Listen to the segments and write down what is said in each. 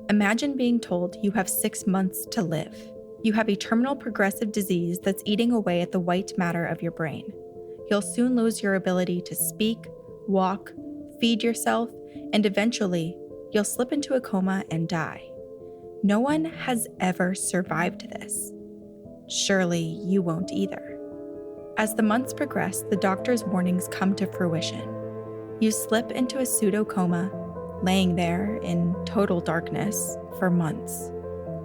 Imagine being told you have 6 months to live. You have a terminal progressive disease that's eating away at the white matter of your brain. You'll soon lose your ability to speak, walk, feed yourself, and eventually, you'll slip into a coma and die. No one has ever survived this. Surely you won't either. As the months progress, the doctor's warnings come to fruition. You slip into a pseudo-coma, laying there in total darkness for months.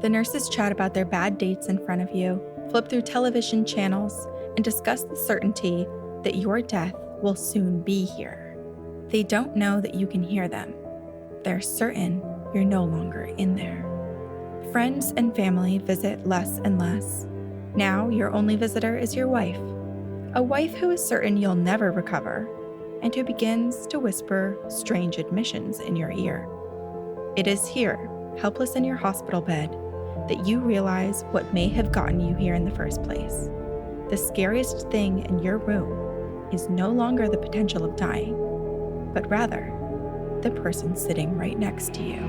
The nurses chat about their bad dates in front of you, flip through television channels, and discuss the certainty that your death will soon be here. They don't know that you can hear them. They're certain you're no longer in there. Friends and family visit less and less. Now your only visitor is your wife. A wife who is certain you'll never recover, and who begins to whisper strange admissions in your ear. It is here, helpless in your hospital bed, that you realize what may have gotten you here in the first place. The scariest thing in your room is no longer the potential of dying, but rather the person sitting right next to you.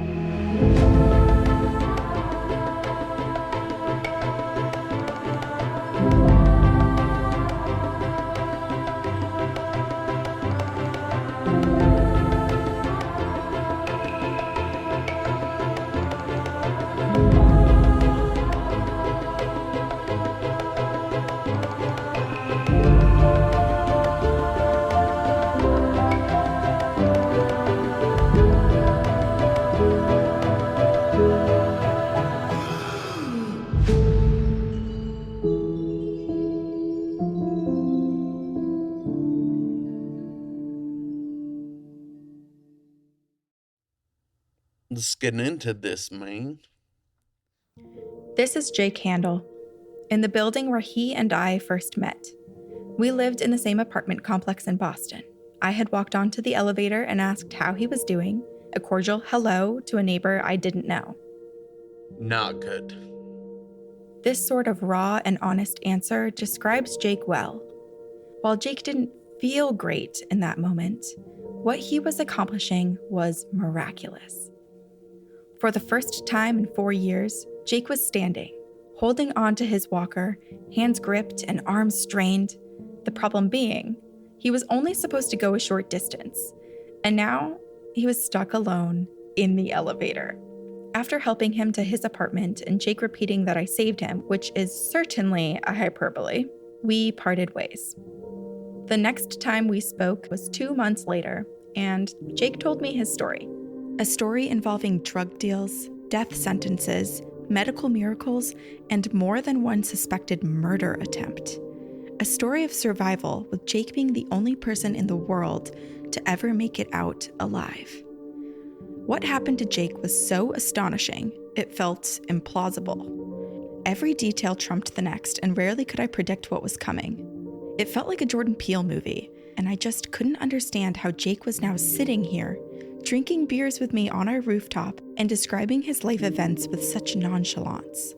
Let's get into this, man. This is Jake Haendel, in the building where he and I first met. We lived in the same apartment complex in Boston. I had walked onto the elevator and asked how he was doing, a cordial hello to a neighbor I didn't know. Not good. This sort of raw and honest answer describes Jake well. While Jake didn't feel great in that moment, what he was accomplishing was miraculous. For the first time in 4 years, Jake was standing, holding onto his walker, hands gripped and arms strained. The problem being, he was only supposed to go a short distance, and now he was stuck alone in the elevator. After helping him to his apartment and Jake repeating that I saved him, which is certainly a hyperbole, we parted ways. The next time we spoke was 2 months later, and Jake told me his story. A story involving drug deals, death sentences, medical miracles, and more than one suspected murder attempt. A story of survival, with Jake being the only person in the world to ever make it out alive. What happened to Jake was so astonishing, it felt implausible. Every detail trumped the next, and rarely could I predict what was coming. It felt like a Jordan Peele movie, and I just couldn't understand how Jake was now sitting here, drinking beers with me on our rooftop and describing his life events with such nonchalance.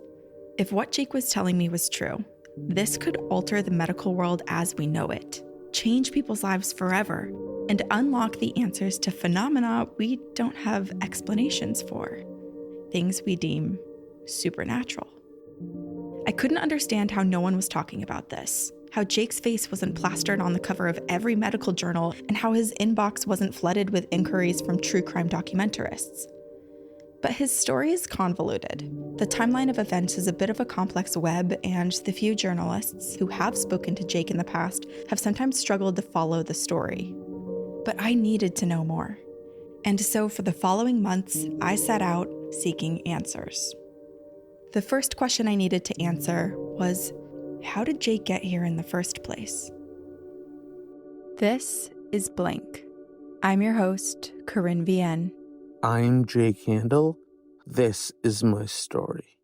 If what Jake was telling me was true, this could alter the medical world as we know it, change people's lives forever, and unlock the answers to phenomena we don't have explanations for, things we deem supernatural. I couldn't understand how no one was talking about this, how Jake's face wasn't plastered on the cover of every medical journal, and how his inbox wasn't flooded with inquiries from true crime documentarists. But his story is convoluted. The timeline of events is a bit of a complex web, and the few journalists who have spoken to Jake in the past have sometimes struggled to follow the story. But I needed to know more. And so for the following months, I set out seeking answers. The first question I needed to answer was, how did Jake get here in the first place? This is Blink. I'm your host, Corinne Vienne. I'm Jake Haendel. This is my story.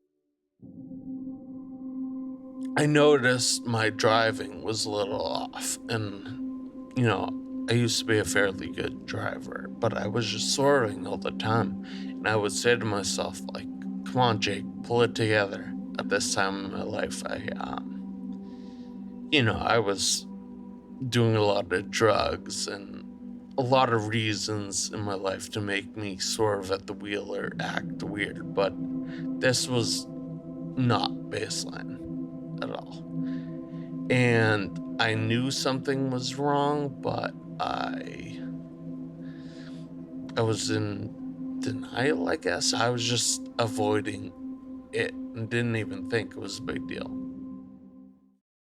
I noticed my driving was a little off, and, I used to be a fairly good driver, but I was just swerving all the time, and I would say to myself, come on, Jake, pull it together. At this time in my life, I was doing a lot of drugs, and a lot of reasons in my life to make me swerve at the wheel or act weird, but this was not baseline at all. And I knew something was wrong, but I was in denial, I guess. I was just avoiding it and didn't even think it was a big deal.